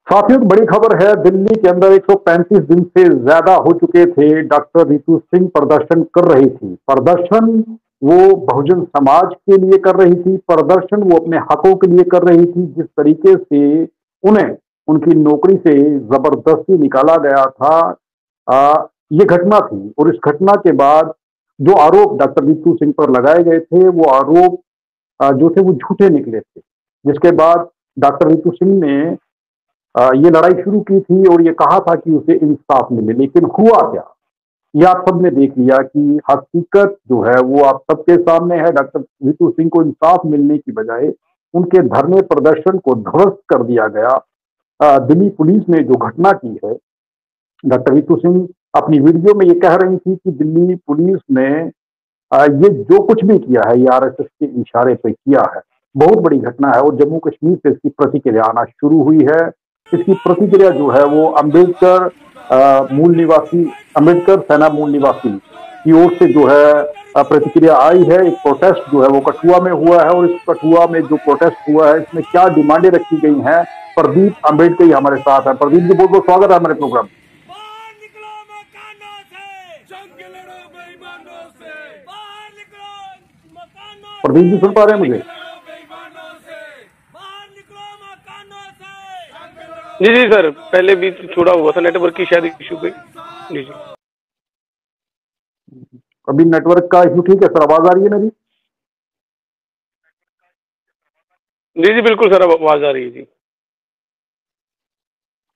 साथियों, तो बड़ी खबर है। दिल्ली के अंदर 135 दिन से ज्यादा हो चुके थे। डॉक्टर रितु सिंह प्रदर्शन कर रही थी। प्रदर्शन वो बहुजन समाज के लिए कर रही थी। प्रदर्शन वो अपने हकों के लिए कर रही थी। जिस तरीके से उन्हें उनकी नौकरी से जबरदस्ती निकाला गया था, ये घटना थी। और इस घटना के बाद जो आरोप डॉक्टर रितु सिंह पर लगाए गए थे, वो आरोप जो थे वो झूठे निकले थे। जिसके बाद डॉक्टर रितु सिंह ने ये लड़ाई शुरू की थी और ये कहा था कि उसे इंसाफ मिले। लेकिन हुआ क्या, ये आप सबने देख लिया कि हकीकत जो है वो आप सबके सामने है। डॉक्टर रितु सिंह को इंसाफ मिलने की बजाय उनके धरने प्रदर्शन को ध्वस्त कर दिया गया। दिल्ली पुलिस ने जो घटना की है, डॉक्टर रितु सिंह अपनी वीडियो में ये कह रही थी कि दिल्ली पुलिस ने ये जो कुछ भी किया है, ये आरएसएस के इशारे पे किया है। बहुत बड़ी घटना है और जम्मू कश्मीर से इसकी प्रतिक्रिया आना शुरू हुई है। इसकी प्रतिक्रिया जो है वो अम्बेडकर मूल निवासी, अम्बेडकर सेना मूल निवासी की ओर से जो है प्रतिक्रिया आई है। एक प्रोटेस्ट जो है वो कठुआ में हुआ है और इस कठुआ में जो प्रोटेस्ट हुआ है, इसमें क्या डिमांडें रखी गई हैं, प्रदीप अम्बेडकर ही हमारे साथ है। प्रदीप जी, बहुत बहुत स्वागत है हमारे प्रोग्राम। प्रदीप जी, सुन पा रहे हैं मुझे? जी जी सर, पहले भी थोड़ा हुआ था नेटवर्क की शायद इशू पे। जी जी, अभी नेटवर्क का इशू ठीक है सर? आवाज आ रही है मेरी? जी जी बिल्कुल सर, अब आवाज आ रही है जी।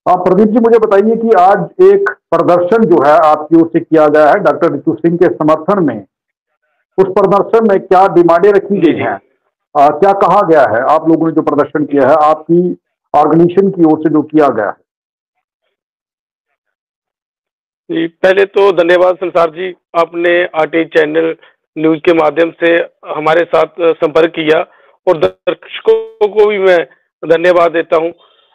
हाँ प्रदीप जी, मुझे बताइए कि आज एक प्रदर्शन जो है आपकी ओर से किया गया है डॉक्टर रितु सिंह के समर्थन में। उस प्रदर्शन में क्या डिमांडें रखी गई हैं, क्या कहा गया है? आप लोगों ने जो प्रदर्शन किया है, आपकी ऑर्गेनाइजेशन की ओर से जो किया गया है। जी, पहले तो धन्यवाद संसार जी, आपने आरटीआई चैनल न्यूज के माध्यम से हमारे साथ संपर्क किया और दर्शकों को भी मैं धन्यवाद देता हूं।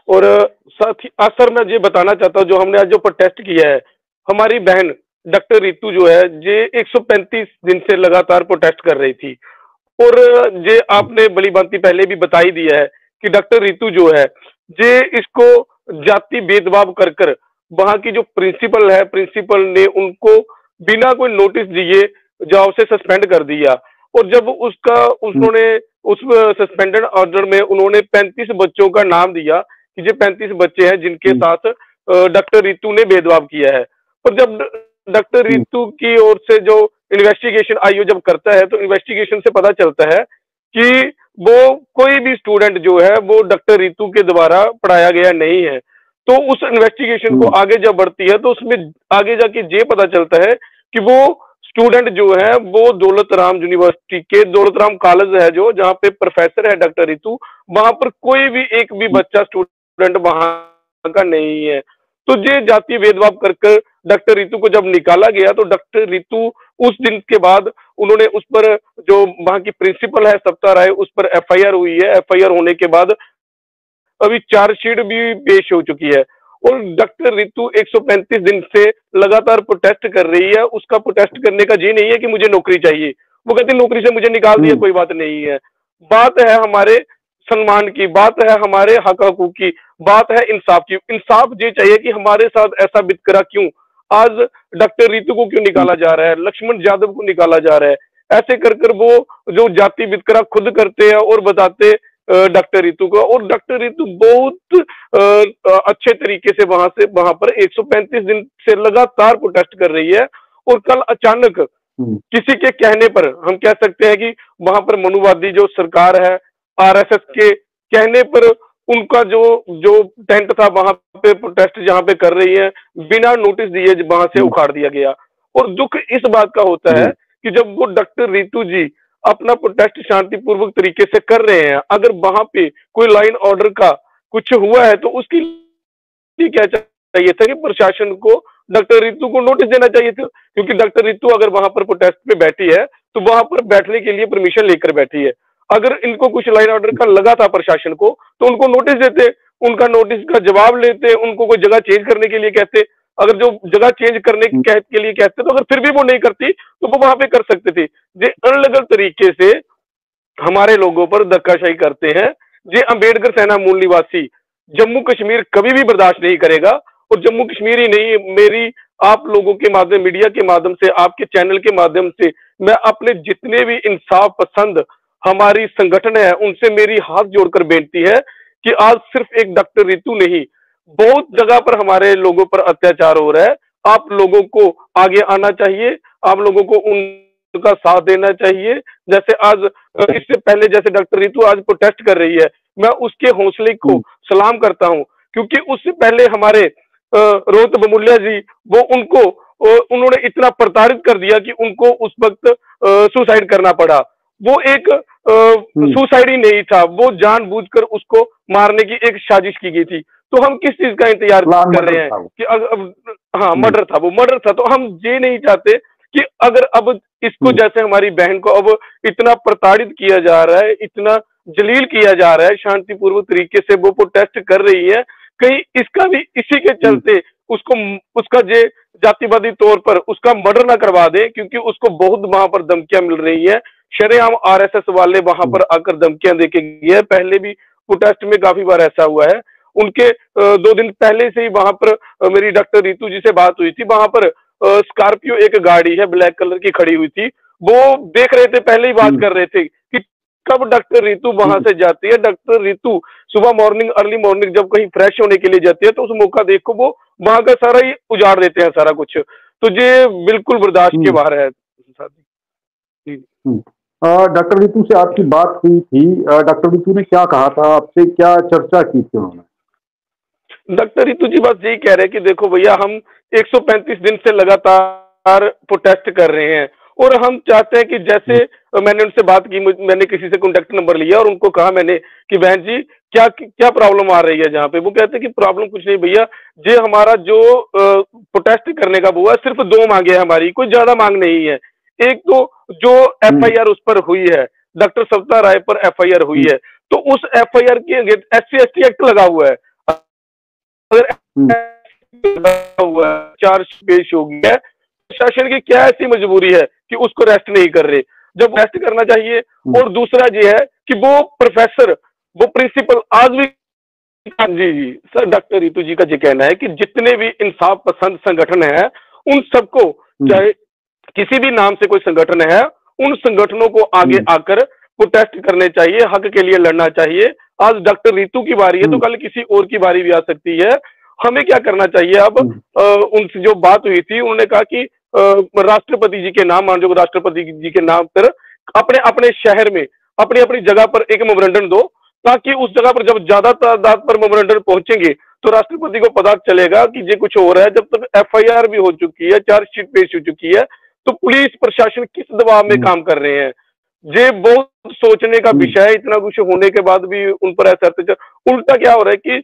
और साथ ही आज सर मैं ये बताना चाहता हूं, जो हमने आज जो प्रोटेस्ट किया है, हमारी बहन डॉक्टर रितु जो है ये 135 दिन से लगातार प्रोटेस्ट कर रही थी। और ये आपने बड़ी भांति पहले भी बता ही दिया है कि डॉक्टर रितु जो है ये इसको जाति भेदभाव कर कर वहां की जो प्रिंसिपल है, प्रिंसिपल ने उनको बिना कोई नोटिस दिए जॉब से सस्पेंड कर दिया। और जब उन्होंने उस सस्पेंडेड ऑर्डर में उन्होंने 35 बच्चों का नाम दिया कि ये 35 बच्चे हैं जिनके साथ डॉक्टर रितु ने भेदभाव किया है। और जब डॉक्टर रितु की ओर से जो इन्वेस्टिगेशन आईओ जब करता है, तो इन्वेस्टिगेशन से पता चलता है कि वो कोई भी स्टूडेंट जो है वो डॉक्टर रितु के द्वारा पढ़ाया गया नहीं है। तो उस इन्वेस्टिगेशन को आगे जब बढ़ती है तो उसमें आगे जाके ये पता चलता है कि वो स्टूडेंट जो है वो दौलत राम यूनिवर्सिटी के दौलत राम कॉलेज है, जो जहाँ पे प्रोफेसर है डॉक्टर रितु, वहां पर कोई भी एक भी बच्चा स्टूडेंट वहां का नहीं है। तो ये जातीय भेदभाव कर डॉक्टर रितु को जब निकाला गया, तो डॉक्टर रितु उस दिन के बाद उन्होंने उस पर जो वहां की प्रिंसिपल है सप्ता राय, उस पर एफआईआर हुई है। एफआईआर होने के बाद अभी चार्जशीट भी पेश हो चुकी है। और डॉक्टर रितु 135 दिन से लगातार प्रोटेस्ट कर रही है। उसका प्रोटेस्ट करने का ये नहीं है कि मुझे नौकरी चाहिए, वो कहती नौकरी से मुझे निकाल दिया कोई बात नहीं है। बात है हमारे सम्मान की, बात है हमारे हक हकूक की, बात है इंसाफ की। इंसाफ ये चाहिए कि हमारे साथ ऐसा वितकरा क्यों, आज डॉक्टर रितु को क्यों निकाला जा रहा है, लक्ष्मण यादव को निकाला जा रहा है। ऐसे कर कर वो जो जाति वितकरा खुद करते हैं और बताते डॉक्टर रितु को। और डॉक्टर रितु बहुत अच्छे तरीके से वहां पर 135 दिन से लगातार प्रोटेस्ट कर रही है। और कल अचानक किसी के कहने पर, हम कह सकते हैं कि वहां पर मनुवादी जो सरकार है, आरएसएस के कहने पर उनका जो जो टेंट था वहां पे प्रोटेस्ट जहां पे कर रही है, बिना नोटिस दिए वहां से उखाड़ दिया गया। और दुख इस बात का होता है कि जब वो डॉक्टर रितु जी अपना प्रोटेस्ट शांतिपूर्वक तरीके से कर रहे हैं, अगर वहां पे कोई लाइन ऑर्डर का कुछ हुआ है तो उसकी क्या चाहिए था कि प्रशासन को डॉक्टर रितु को नोटिस देना चाहिए था। क्योंकि डॉक्टर रितु अगर वहां पर प्रोटेस्ट पे बैठी है तो वहां पर बैठने के लिए परमिशन लेकर बैठी है। अगर इनको कुछ लाइन ऑर्डर का लगा था प्रशासन को, तो उनको नोटिस देते, उनका नोटिस का जवाब लेते, उनको कोई जगह चेंज करने के लिए कहते। अगर जो जगह चेंज करने के लिए कहते तो अगर फिर भी वो नहीं करती तो वो वहां पे कर सकते थे। ये अनलगल तरीके से हमारे लोगों पर धक्काशाही करते हैं। ये अम्बेडकर सेना मूल निवासी जम्मू कश्मीर कभी भी बर्दाश्त नहीं करेगा। और जम्मू कश्मीर ही नहीं, मेरी आप लोगों के माध्यम, मीडिया के माध्यम से, आपके चैनल के माध्यम से मैं अपने जितने भी इंसाफ पसंद हमारी संगठन है उनसे मेरी हाथ जोड़कर बेनती है कि आज सिर्फ एक डॉक्टर रितु नहीं, बहुत जगह पर हमारे लोगों पर अत्याचार हो रहा है। आप लोगों को आगे आना चाहिए, आप लोगों को उनका साथ देना चाहिए। जैसे आज इससे पहले जैसे डॉक्टर रितु आज प्रोटेस्ट कर रही है, मैं उसके हौसले को सलाम करता हूं, क्योंकि उससे पहले हमारे रोहित बमुलिया जी, वो उनको उन्होंने इतना प्रताड़ित कर दिया कि उनको उस वक्त सुसाइड करना पड़ा। वो एक सुसाइड ही नहीं था, वो जानबूझकर उसको मारने की एक साजिश की गई थी। तो हम किस चीज का इंतजार कर रहे हैं कि हाँ मर्डर था, वो मर्डर था। तो हम ये नहीं चाहते कि अगर अब इसको जैसे हमारी बहन को अब इतना प्रताड़ित किया जा रहा है, इतना जलील किया जा रहा है, शांतिपूर्वक तरीके से वो प्रोटेस्ट कर रही है, कहीं इसका भी इसी के चलते उसको उसका जे जातिवादी तौर पर उसका मर्डर ना करवा दे, क्योंकि उसको बहुत वहां पर धमकियां मिल रही है। शरेआम आरएसएस वाले वहां पर आकर धमकियां देके गए हैं। पहले भी प्रोटेस्ट में काफी बार ऐसा हुआ है। उनके 2 दिन पहले से ही वहां पर मेरी डॉक्टर रितु जी से बात हुई थी। वहां पर स्कॉर्पियो एक गाड़ी है ब्लैक कलर की खड़ी हुई थी, वो देख रहे थे, पहले ही बात कर रहे थे कि कब डॉक्टर रितु वहां से जाती है। डॉक्टर रितु सुबह मॉर्निंग, अर्ली मॉर्निंग जब कहीं फ्रेश होने के लिए जाती है तो उस मौका देखो वो वहां का सारा ही उजाड़ देते हैं सारा कुछ। तो ये बिल्कुल बर्दाश्त के बाहर है। डॉक्टर रितु से आपकी बात हुई थी, डॉक्टर रितु ने क्या कहा था आपसे, क्या चर्चा की थी उन्होंने? डॉक्टर रितु जी बस यही कह रहे हैं कि देखो भैया, हम 135 दिन से लगातार प्रोटेस्ट कर रहे हैं और हम चाहते हैं कि जैसे मैंने उनसे बात की, मैंने किसी से कॉन्टेक्ट नंबर लिया और उनको कहा मैंने कि बहन जी क्या क्या प्रॉब्लम आ रही है जहाँ पे। वो कहते हैं कि प्रॉब्लम कुछ नहीं भैया, ये हमारा जो प्रोटेस्ट करने का वो है, सिर्फ 2 मांगे हैं हमारी, कोई ज्यादा मांग नहीं है। एक तो जो एफआईआर उस पर हुई है, डॉक्टर सविता राय पर एफआईआर हुई है, तो उस एफआईआर के SC/ST एक्ट लगा हुआ है, हुआ चार्ज पेश हो गया है। प्रशासन की क्या ऐसी मजबूरी है कि उसको रेस्ट नहीं कर रहे जब रेस्ट करना चाहिए। और दूसरा ये है कि वो प्रोफेसर, वो प्रिंसिपल आज भी, जी जी सर, डॉक्टर रितु जी का ये कहना है कि जितने भी इंसाफ पसंद संगठन है उन सबको, चाहे किसी भी नाम से कोई संगठन है, उन संगठनों को आगे आकर प्रोटेस्ट करने चाहिए, हक के लिए लड़ना चाहिए। आज डॉक्टर रितु की बारी है तो कल किसी और की बारी भी आ सकती है। हमें क्या करना चाहिए अब? उनसे जो बात हुई थी, उन्होंने कहा कि राष्ट्रपति जी के नाम, माननीय राष्ट्रपति जी के नाम पर अपने अपने शहर में अपनी अपनी जगह पर एक मेमोरेंडम दो, ताकि उस जगह पर जब ज्यादा तादाद पर मेमोरेंडम पहुंचेंगे तो राष्ट्रपति को पता चलेगा कि ये कुछ हो रहा है। जब तक एफआईआर भी हो चुकी है, चार्जशीट पेश हो चुकी है, तो पुलिस प्रशासन किस दबाव में काम कर रहे हैं, ये बहुत सोचने का विषय है। इतना कुछ होने के बाद भी उन पर ऐसा उल्टा क्या हो रहा है कि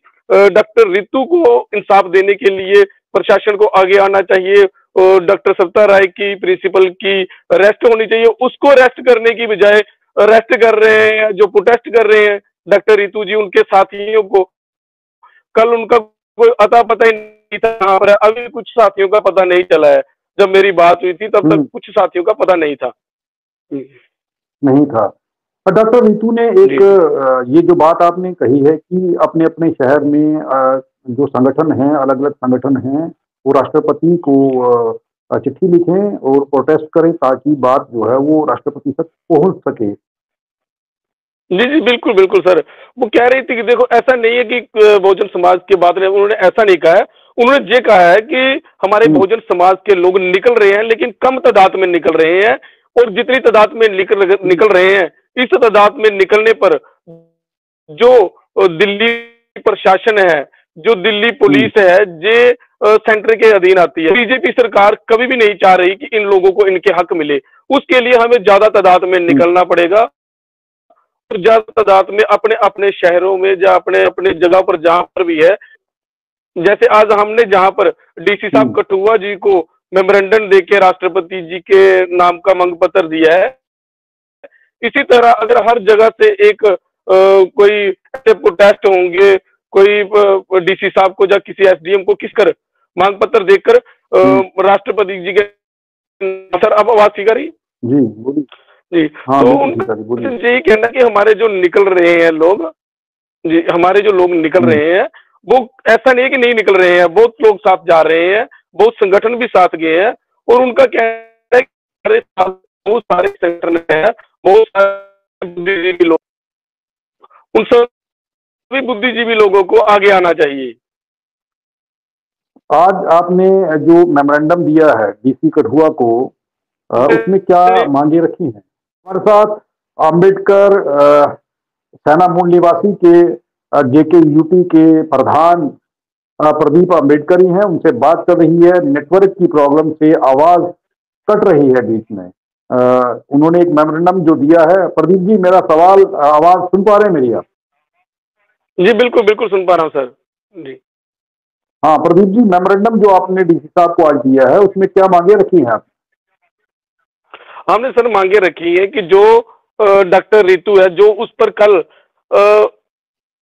डॉक्टर रितु को इंसाफ देने के लिए प्रशासन को आगे आना चाहिए। डॉक्टर सविता राय की, प्रिंसिपल की अरेस्ट होनी चाहिए, उसको अरेस्ट करने की बजाय अरेस्ट कर रहे हैं जो प्रोटेस्ट कर रहे हैं डॉक्टर रितु जी, उनके साथियों को। कल उनका कोई अता पता ही नहीं था कहां पर है, अभी कुछ साथियों का पता नहीं चला है। जब मेरी बात हुई थी तब तक कुछ साथियों का पता नहीं था। नहीं था। डॉक्टर रितु ने एक ये जो बात आपने कही है कि अपने अपने शहर में जो संगठन हैं, अलग अलग संगठन हैं, वो राष्ट्रपति को चिट्ठी लिखें और प्रोटेस्ट करें ताकि बात जो है वो राष्ट्रपति तक पहुंच सके। जी जी बिल्कुल बिल्कुल सर, वो कह रही थी कि देखो ऐसा नहीं है कि बहुजन समाज के बात में उन्होंने ऐसा नहीं कहा है। उन्होंने ये कहा है कि हमारे बहुजन समाज के लोग निकल रहे हैं, लेकिन कम तादाद में निकल रहे हैं, और जितनी तादाद में निकल रहे हैं, इस तादाद में निकलने पर जो दिल्ली प्रशासन है, जो दिल्ली पुलिस है, ये सेंटर के अधीन आती है। बीजेपी सरकार कभी भी नहीं चाह रही कि इन लोगों को इनके हक मिले। उसके लिए हमें ज्यादा तादाद में निकलना पड़ेगा, और ज्यादा तादाद में अपने अपने शहरों में या अपने अपने जगह पर जहां पर भी है, जैसे आज हमने जहां पर डीसी साहब कठुआ जी को मेमोरेंडम देके राष्ट्रपति जी के नाम का मांग पत्र दिया है, इसी तरह अगर हर जगह से एक कोई ऐसे प्रोटेस्ट होंगे, कोई डीसी साहब को या किसी एसडीएम को किसकर मांग पत्र देकर राष्ट्रपति जी के, सर अब आवाज ठीक आ रही? जी बोलिए। जी हाँ, तो यही कहना कि हमारे जो निकल रहे हैं लोग, जी, हमारे जो लोग निकल रहे हैं, वो ऐसा नहीं है कि नहीं निकल रहे हैं, बहुत लोग साथ जा रहे हैं, बहुत संगठन भी साथ गए हैं और उनका कहना है कि हमारे साथ बहुत सारे संगठन हैं, बहुत सारे बुद्धिजीवी लोग, उन सभी बुद्धिजीवी लोगों को आगे आना चाहिए। आज आपने जो मेमोरेंडम दिया है डीसी कठुआ को, उसमें क्या मांगे रखी हैं? हमारे साथ अंबेडकर सेना मूल निवासी के जेके यूटी के प्रधान प्रदीप अंबेडकर ही हैं, उनसे बात कर रही है। नेटवर्क की प्रॉब्लम से आवाज कट रही है बीच में। उन्होंने एक मेमोरेंडम जो दिया है। प्रदीप जी, मेरा सवाल, आवाज सुन पा रहे हैं मेरी आप? जी बिल्कुल बिल्कुल सुन पा रहा हूँ सर जी। हाँ प्रदीप जी, मेमोरेंडम जो आपने डीसी साहब को आज दिया है, उसमें क्या मांगे रखी हैं आप? हमने सर मांगे रखी है कि जो डॉक्टर रितु है, जो उस पर कल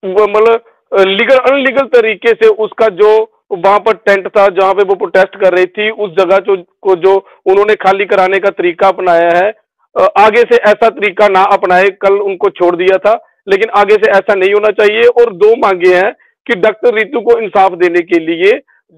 मतलब लीगल अनलीगल तरीके से उसका जो वहां पर टेंट था जहां पे वो प्रोटेस्ट कर रही थी, उस जगह जो उन्होंने खाली कराने का तरीका अपनाया है, आगे से ऐसा तरीका ना अपनाए। कल उनको छोड़ दिया था, लेकिन आगे से ऐसा नहीं होना चाहिए। और दो मांगे हैं कि डॉक्टर रितु को इंसाफ देने के लिए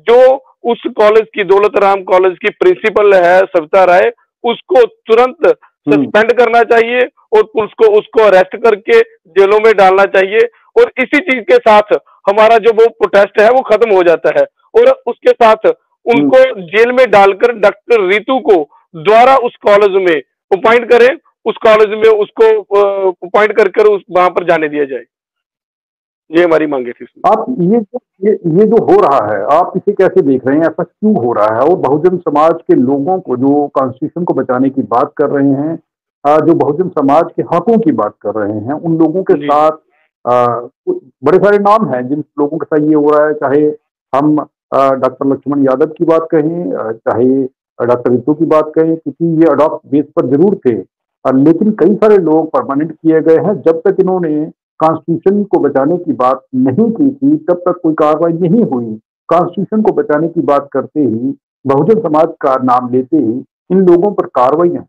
जो उस कॉलेज की, दौलत राम कॉलेज की प्रिंसिपल है सविता राय, उसको तुरंत सस्पेंड करना चाहिए और पुलिस को उसको अरेस्ट करके जेलों में डालना चाहिए। और इसी चीज के साथ हमारा जो वो प्रोटेस्ट है वो खत्म हो जाता है और उसके साथ उनको जेल में डालकर डॉक्टर रितु को दोबारा उस कॉलेज में अपॉइंट करें, उस कॉलेज में उसको अपॉइंट कर उस वहां पर जाने दिया जाए। ये हमारी मांगे थी। आप ये जो हो रहा है, आप इसे कैसे देख रहे हैं? ऐसा क्यों हो रहा है? और बहुजन समाज के लोगों को जो कॉन्स्टिट्यूशन को बचाने की बात कर रहे हैं, जो बहुजन समाज के हकों की बात कर रहे हैं, उन लोगों के साथ बड़े सारे नाम हैं जिन लोगों के साथ ये हो रहा है। चाहे हम डॉक्टर लक्ष्मण यादव की बात कहें, चाहे डॉक्टर रितु की बात कहें, क्योंकि ये अडॉप्ट बेस पर जरूर थे, लेकिन कई सारे लोग परमानेंट किए गए हैं। जब तक इन्होंने कॉन्स्टिट्यूशन को बचाने की बात नहीं की थी, तब तक कोई कार्रवाई नहीं हुई। कॉन्स्टिट्यूशन को बचाने की बात करते ही, बहुजन समाज का नाम लेते ही इन लोगों पर कार्रवाई हुई।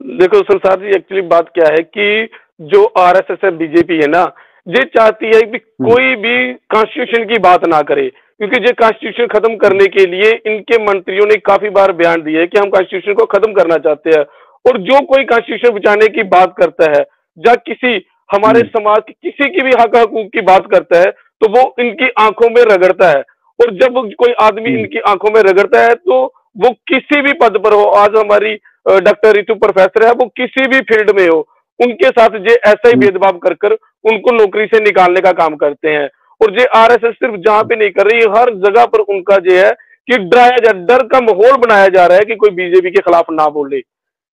देखो संसार जी, एक्चुअली बात क्या है कि जो आरएसएस है, बीजेपी है ना, ये चाहती है कि कोई भी कॉन्स्टिट्यूशन की बात ना करे, क्योंकि ये कॉन्स्टिट्यूशन खत्म करने के लिए इनके मंत्रियों ने काफी बार बयान दिए कि हम कॉन्स्टिट्यूशन को खत्म करना चाहते हैं। और जो कोई कॉन्स्टिट्यूशन बचाने की बात करता है या किसी हमारे समाज की किसी की भी हक हकूक की बात करता है, तो वो इनकी आंखों में रगड़ता है। और जब कोई आदमी इनकी आंखों में रगड़ता है तो वो किसी भी पद पर हो, आज हमारी डॉक्टर रितु प्रोफेसर है, वो किसी भी फील्ड में हो, उनके साथ ये ऐसा ही भेदभाव कर कर उनको नौकरी से निकालने का काम करते हैं। और ये आरएसएस सिर्फ जहां पे नहीं कर रही, हर जगह पर उनका जो है कि डराया जा, डर का माहौल बनाया जा रहा है कि कोई बीजेपी के खिलाफ ना बोले।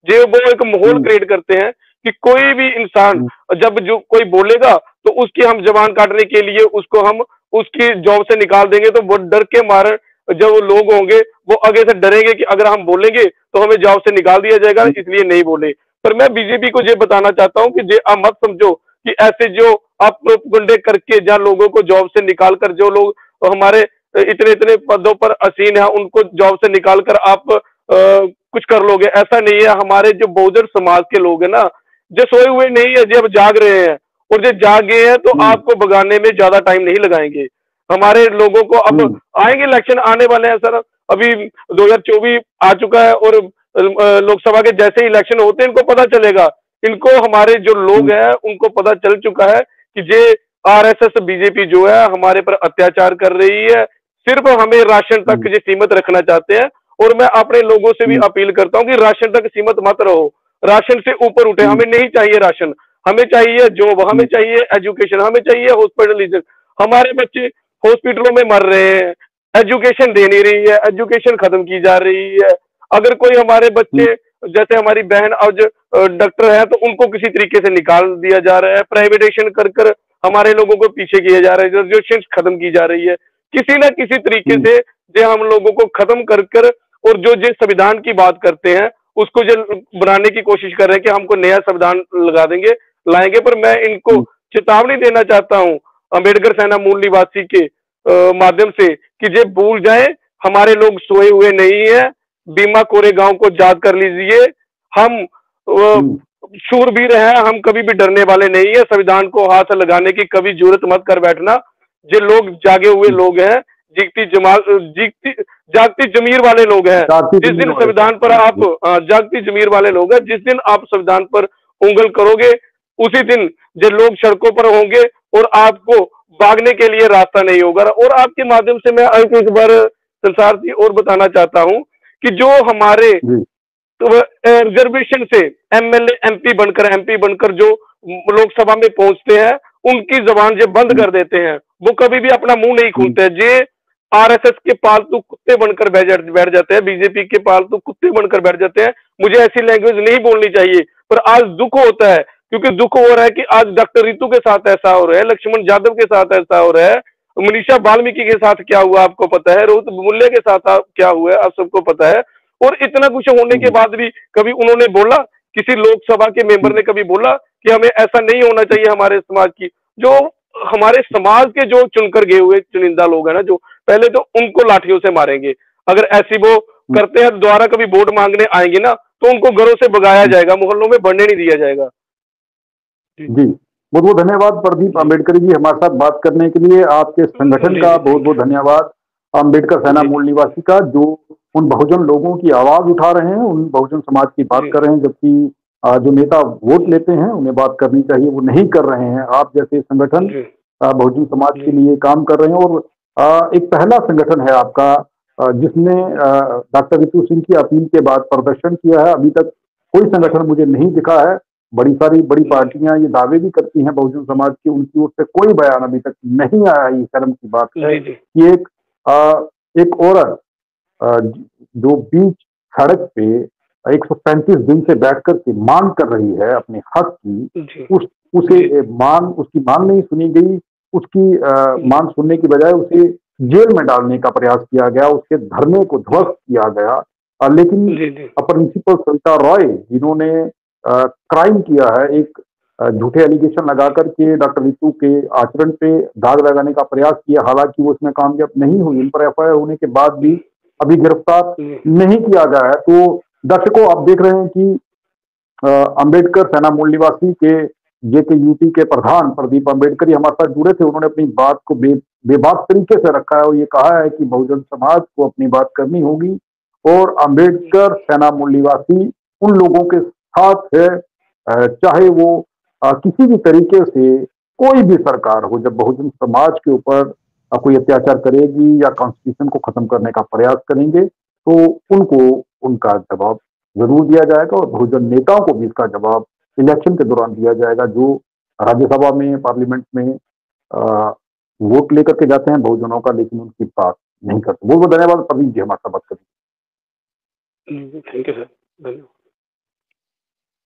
ये वो एक माहौल क्रिएट करते हैं कि कोई भी इंसान जब जो कोई बोलेगा तो उसकी हम जबान काटने के लिए उसको हम उसकी जॉब से निकाल देंगे। तो वो डर के मारे जब लोग होंगे वो आगे से डरेंगे कि अगर हम बोलेंगे तो हमें जॉब से निकाल दिया जाएगा, इसलिए नहीं बोले। पर मैं बीजेपी को ये बताना चाहता हूँ कि ये आप मत समझो कि ऐसे जो आप गुंडे करके जहाँ लोगों को जॉब से निकाल कर, जो लोग हमारे इतने इतने पदों पर असीन है उनको जॉब से निकाल कर आप कुछ कर लोगे, ऐसा नहीं है। हमारे जो बहुजन समाज के लोग हैं ना, जो सोए हुए नहीं है, जब जाग रहे हैं, और जो जाग गए हैं तो आपको भगाने में ज्यादा टाइम नहीं लगाएंगे। हमारे लोगों को अब आएंगे, इलेक्शन आने वाले हैं सर, अभी 2024 आ चुका है और लोकसभा के जैसे ही इलेक्शन होते हैं इनको पता चलेगा, इनको हमारे जो लोग हैं उनको पता चल चुका है कि ये आरएसएस बीजेपी जो है हमारे पर अत्याचार कर रही है, सिर्फ हमें राशन तक ये सीमित रखना चाहते हैं। और मैं अपने लोगों से भी अपील करता हूँ कि राशन तक सीमित मत रहो, राशन से ऊपर उठे। हमें नहीं चाहिए राशन, हमें चाहिए जॉब, हमें चाहिए एजुकेशन, हमें चाहिए हॉस्पिटल। हमारे बच्चे हॉस्पिटलों में मर रहे हैं, एजुकेशन दे नहीं रही है, एजुकेशन खत्म की जा रही है। अगर कोई हमारे बच्चे, जैसे हमारी बहन आज डॉक्टर है, तो उनको किसी तरीके से निकाल दिया जा रहा है, प्राइवेटाइजेशन कर कर हमारे लोगों को पीछे किया जा रहा है, रिजर्वेशन खत्म की जा रही है। किसी न किसी तरीके से जो हम लोगों को खत्म कर कर और जो संविधान की बात करते हैं उसको जो बनाने की कोशिश कर रहे हैं कि हमको नया संविधान लगा देंगे, लाएंगे। पर मैं इनको चेतावनी देना चाहता हूं अंबेडकर सेना मूल निवासी के माध्यम से कि जे भूल जाए, हमारे लोग सोए हुए नहीं है। बीमा कोरेगांव को याद कर लीजिए, हम शूरवीर हैं, हम कभी भी डरने वाले नहीं है। संविधान को हाथ लगाने की कभी जरूरत मत कर बैठना। जो लोग जागे हुए लोग हैं, जीगती जागती जमीर वाले लोग हैं। जिस दिन संविधान पर आप जागती जमीर वाले लोग हैं, जिस दिन आप संविधान पर उंगल करोगे, उसी दिन जो लोग सड़कों पर होंगे और आपको भागने के लिए रास्ता नहीं होगा। और आपके माध्यम से मैं एक बार संसार जी और बताना चाहता हूं कि जो हमारे तो रिजर्वेशन से एमएलए एमपी बनकर जो लोकसभा में पहुंचते हैं, उनकी जबान जब बंद कर देते हैं, वो कभी भी अपना मुंह नहीं खोलते हैं। जे आरएसएस के पालतू कुत्ते बनकर बैठ जाते हैं, बीजेपी के पालतू कुत्ते बनकर बैठ जाते हैं। मुझे ऐसी लैंग्वेज नहीं बोलनी चाहिए, पर आज दुख होता है, क्योंकि दुख हो रहा है कि आज डॉक्टर रितु के साथ ऐसा हो रहा है, लक्ष्मण यादव के साथ ऐसा हो रहा है, मनीषा वाल्मीकि के साथ क्या हुआ आपको पता है, रोहित मुल्ले के साथ क्या हुआ है आप सबको पता है। और इतना कुछ होने के बाद भी कभी उन्होंने बोला, किसी लोकसभा के मेंबर ने कभी बोला कि हमें ऐसा नहीं होना चाहिए हमारे समाज की। जो हमारे समाज के जो चुनकर गए हुए चुनिंदा लोग हैं ना, जो पहले तो उनको लाठियों से मारेंगे। अगर ऐसी वो करते हैं, दोबारा कभी वोट मांगने आएंगे ना, तो उनको घरों से भगाया जाएगा, मोहल्लों में बढ़ने नहीं दिया जाएगा। जी, बहुत बहुत धन्यवाद प्रदीप अम्बेडकर जी हमारे साथ बात करने के लिए। आपके संगठन का बहुत बहुत धन्यवाद, अम्बेडकर सेना मूल निवासी का, जो उन बहुजन लोगों की आवाज उठा रहे हैं, उन बहुजन समाज की बात कर रहे हैं। जबकि जो नेता वोट लेते हैं उन्हें बात करनी चाहिए, वो नहीं कर रहे हैं। आप जैसे संगठन बहुजन समाज के लिए काम कर रहे हैं, और एक पहला संगठन है आपका जिसने डॉक्टर रितु सिंह की अपील के बाद प्रदर्शन किया है। अभी तक कोई संगठन मुझे नहीं दिखा है। बड़ी पार्टियां ये दावे भी करती हैं बहुजन समाज की, उनकी ओर से कोई बयान अभी तक नहीं आया। ये शर्म की बात है कि एक औरत जो बीच सड़क पे 135 दिन से बैठकर के मांग कर रही है अपने हक की, उसकी मांग नहीं सुनी गई। उसकी मांग सुनने की बजाय उसे जेल में डालने का प्रयास किया गया, उसके धरने को ध्वस्त किया गया। लेकिन प्रिंसिपल सविता रॉय, जिन्होंने क्राइम किया है, एक झूठे एलिगेशन लगा करके डॉक्टर रितु के आचरण पे दाग लगाने का प्रयास किया, हालांकि वो उसमें कामयाब नहीं हुई। इन पर एफआईआर होने के बाद भी अभी गिरफ्तार नहीं किया गया है। तो दर्शकों, आप देख रहे हैं कि अम्बेडकर सेना मूल निवासी के जेकेयूटी के प्रधान प्रदीप अम्बेडकर हमारे साथ जुड़े थे। उन्होंने अपनी बात को बेबाक तरीके से रखा है और ये कहा है कि बहुजन समाज को अपनी बात करनी होगी, और अम्बेडकर सेना मूल निवासी उन लोगों के साथ है, चाहे वो किसी भी तरीके से कोई भी सरकार हो। जब बहुजन समाज के ऊपर कोई अत्याचार करेगी या कॉन्स्टिट्यूशन को खत्म करने का प्रयास करेंगे, तो उनको उनका जवाब जरूर दिया जाएगा, और बहुजन नेताओं को भी इसका जवाब इलेक्शन के दौरान दिया जाएगा, जो राज्यसभा में, पार्लियामेंट में वोट लेकर के जाते हैं बहुजनों का, लेकिन उनकी बात नहीं करते। बहुत बहुत धन्यवाद प्रदीप जी हमारे साथ बात करने। थैंक यू सर, धन्यवाद।